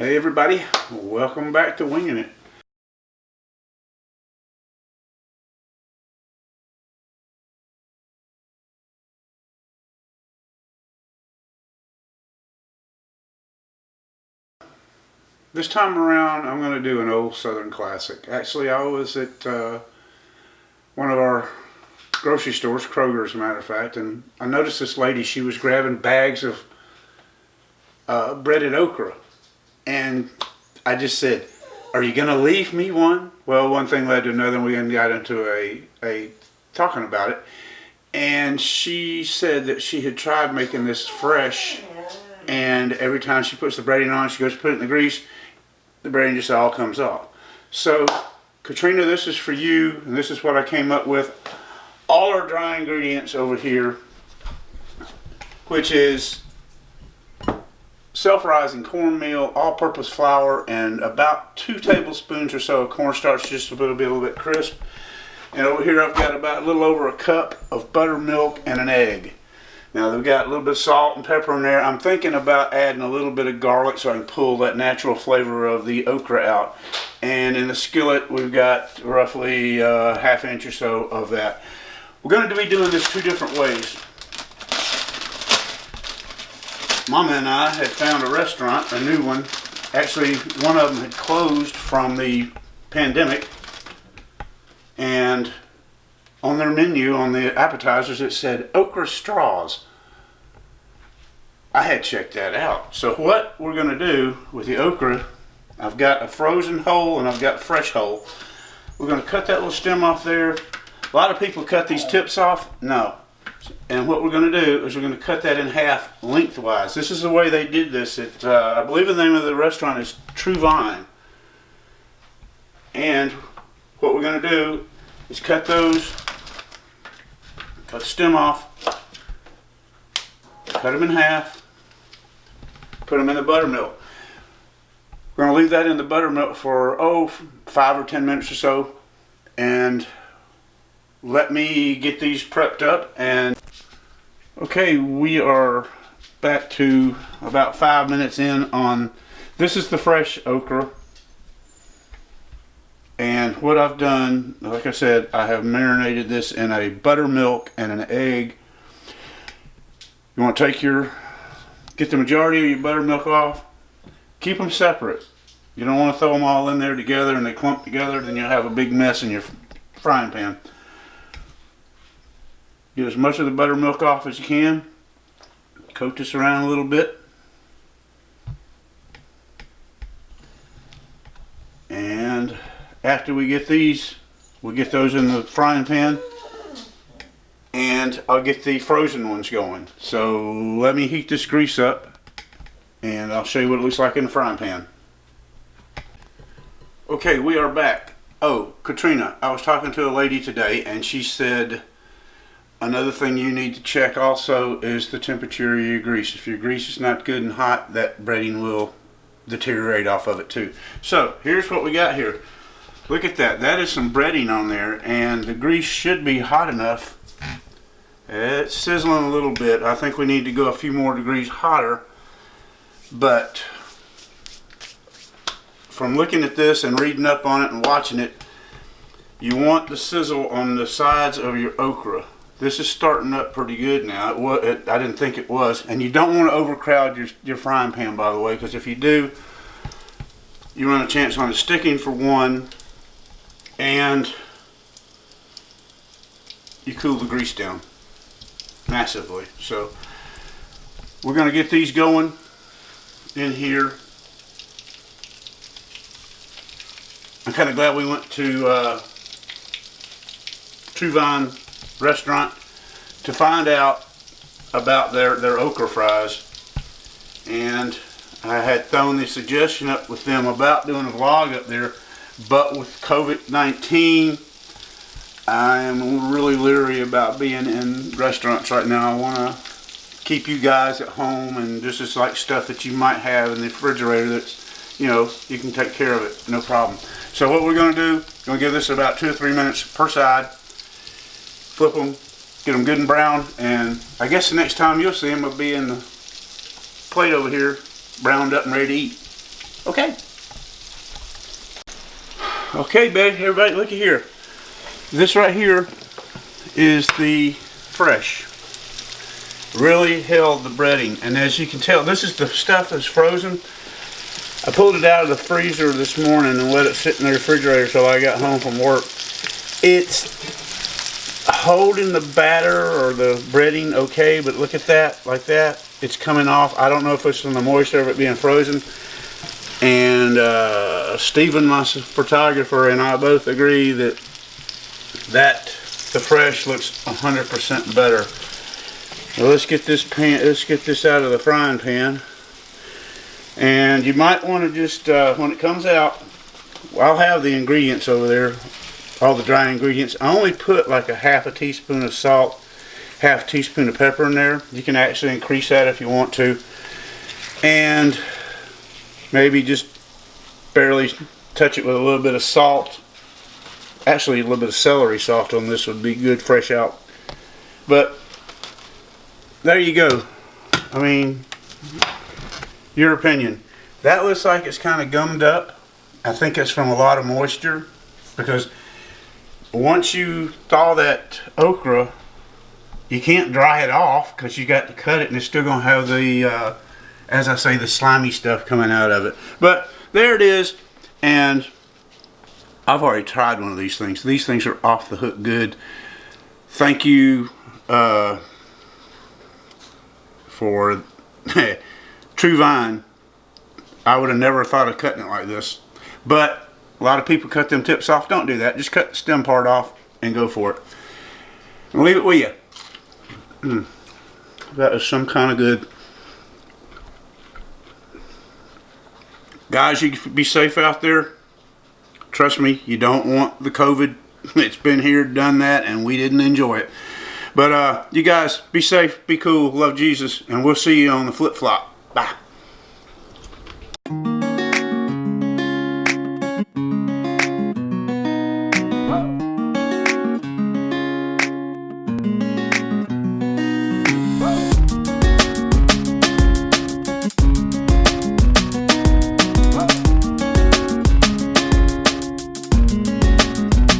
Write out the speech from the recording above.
Hey everybody, welcome back to Winging It. This time around I'm going to do an old Southern classic. Actually, I was at one of our grocery stores, Kroger as a matter of fact, and I noticed this lady. She was grabbing bags of breaded okra, and I just said, "Are you going to leave me one?" Well, one thing led to another, and we got into a talking about it. And she said that she had tried making this fresh, and every time she puts the breading on, she goes to put it in the grease, the breading just all comes off. So, Katrina, this is for you, and this is what I came up with. All our dry ingredients over here, which is self-rising cornmeal, all-purpose flour, and about 2 tablespoons or so of cornstarch, just to be a little bit crisp. And over here I've got about a little over a cup of buttermilk and an egg. Now they've got a little bit of salt and pepper in there. I'm thinking about adding a little bit of garlic so I can pull that natural flavor of the okra out. And in the skillet we've got roughly a ½ inch or so of that. We're going to be doing this 2 different ways. Mama and I had found a restaurant, a new one. Actually, one of them had closed from the pandemic. And on their menu, on the appetizers, it said okra straws. I had checked that out. So what we're going to do with the okra, I've got a frozen whole and I've got fresh whole. We're going to cut that little stem off there. A lot of people cut these tips off. No. And what we're going to do is we're going to cut that in half lengthwise. This is the way they did this. I believe the name of the restaurant is True Vine. And what we're going to do is cut the stem off, cut them in half, put them in the buttermilk. We're going to leave that in the buttermilk for 5 or 10 minutes or so, and let me get these prepped up. And okay, we are back to about 5 minutes in on this. Is the fresh okra. And what I've done, like I said, I have marinated this in a buttermilk and an egg. You want to get the majority of your buttermilk off. Keep them separate. You don't want to throw them all in there together and they clump together, then you'll have a big mess in your frying pan. Get as much of the buttermilk off as you can. Coat this around a little bit. And after we get these, we'll get those in the frying pan, and I'll get the frozen ones going. So let me heat this grease up and I'll show you what it looks like in the frying pan. Okay, we are back. Oh, Katrina, I was talking to a lady today and she said another thing you need to check also is the temperature of your grease. If your grease is not good and hot, that breading will deteriorate off of it too. So here's what we got here. Look at that. That is some breading on there, and the grease should be hot enough. It's sizzling a little bit. I think we need to go a few more degrees hotter, but from looking at this and reading up on it and watching it, you want the sizzle on the sides of your okra. This is starting up pretty good now. I didn't think it was. And you don't want to overcrowd your frying pan, by the way, because if you do, you run a chance on it sticking, for one, and you cool the grease down massively. So we're going to get these going in here. I'm kind of glad we went to True Vine restaurant to find out about their okra fries, and I had thrown the suggestion up with them about doing a vlog up there, but with COVID-19 I am really leery about being in restaurants right now. I want to keep you guys at home, and this is like stuff that you might have in the refrigerator that's, you can take care of it, no problem. So what we're going to do, going to give this about 2 or 3 minutes per side, flip them, get them good and brown, and I guess the next time you'll see them will be in the plate over here, browned up and ready to eat. Okay. Okay, baby, everybody, looky here. This right here is the fresh. Really held the breading, and as you can tell, this is the stuff that's frozen. I pulled it out of the freezer this morning and let it sit in the refrigerator till I got home from work. It's holding the batter or the breading okay, but look at that, like that. It's coming off. I don't know if it's from the moisture of it being frozen. And Stephen, my photographer, and I both agree that the fresh looks 100% better. Well, let's get this out of the frying pan. And you might want to just, when it comes out, I'll have the ingredients over there, all the dry ingredients. I only put like a half a teaspoon of salt, half a teaspoon of pepper in there. You can actually increase that if you want to. And maybe just barely touch it with a little bit of salt. Actually, a little bit of celery salt on this would be good fresh out. But there you go. I mean, your opinion. That looks like it's kind of gummed up. I think it's from a lot of moisture, because once you thaw that okra, you can't dry it off because you got to cut it, and it's still going to have the, as I say, the slimy stuff coming out of it. But there it is, and I've already tried one of these things. These things are off the hook good. Thank you for True Vine. I would have never thought of cutting it like this, but a lot of people cut them tips off. Don't do that. Just cut the stem part off and go for it. And leave it with you. That is some kind of good. Guys, you be safe out there. Trust me, you don't want the COVID. It's been here, done that, and we didn't enjoy it. But you guys, be safe, be cool, love Jesus, and we'll see you on the flip-flop. Bye.